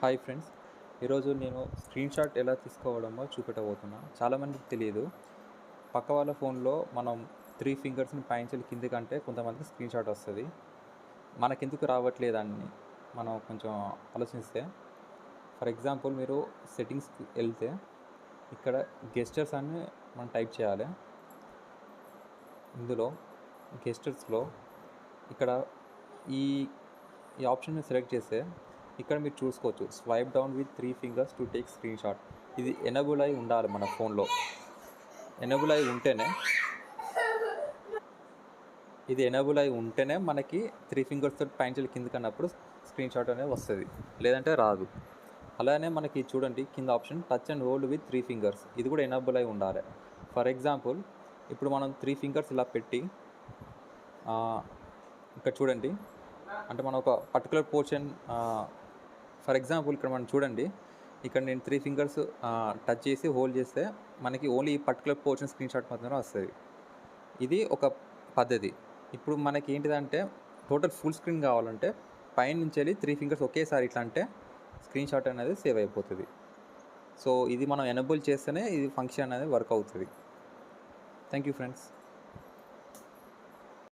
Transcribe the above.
Hi friends, ఈరోజు నేను screen shot ఎలా తీసుకోవడమో చూపెట్టబోతున్నా. చాలామందికి తెలియదు. పక్క వాళ్ళ ఫోన్లో మనం 3 ఫింగర్స్ని పైనుంచి కిందికి అంటే కొంతమందికి స్క్రీన్ షాట్ వస్తుంది. మనకెందుకు రావట్లేదని మనం కొంచెం ఆలోచిస్తే, ఫర్ ఎగ్జాంపుల్ మీరు సెట్టింగ్స్కి వెళ్తే ఇక్కడ గెస్చర్స్ అని మనం టైప్ చేయాలి. ఇందులో గెస్చర్స్లో ఇక్కడ ఈ ఈ ఆప్షన్ని సెలెక్ట్ చేస్తే ఇక్కడ మీరు చూసుకోవచ్చు, swipe down with 3 fingers to take screen shot. ఇది ఎనేబుల్ అయి ఉండాలి మన ఫోన్లో. ఎనేబుల్ అయి ఉంటేనే మనకి 3 ఫింగర్స్తో పైన కిందకి అన్నప్పుడు స్క్రీన్ షాట్ అనేది వస్తుంది, లేదంటే రాదు. అలానే మనకి చూడండి కింద option touch and hold with 3 fingers, ఇది కూడా ఎనేబుల్ అయి ఉండాలి. ఫర్ ఎగ్జాంపుల్ ఇప్పుడు మనం 3 ఫింగర్స్ ఇలా పెట్టి ఇక్కడ చూడండి, అంటే మనం ఒక పర్టికులర్ పోర్షన్, ఫర్ ఎగ్జాంపుల్ ఇక్కడ మనం చూడండి, ఇక్కడ నేను 3 ఫింగర్స్ టచ్ చేసి హోల్డ్ చేస్తే మనకి ఓన్లీ ఈ పర్టికులర్ పోర్షన్ స్క్రీన్ షాట్ మాత్రమే వస్తుంది. ఇది ఒక పద్ధతి. ఇప్పుడు మనకి ఏంటిదంటే టోటల్ ఫుల్ స్క్రీన్ కావాలంటే పైన నుంచి వెళ్ళి 3 ఫింగర్స్ ఒకేసారి ఇట్లా అంటే స్క్రీన్ షాట్ అనేది సేవ్ అయిపోతుంది. సో ఇది మనం ఎనేబుల్ చేస్తేనే ఇది ఫంక్షన్ అనేది వర్క్ అవుతుంది. Thank you friends.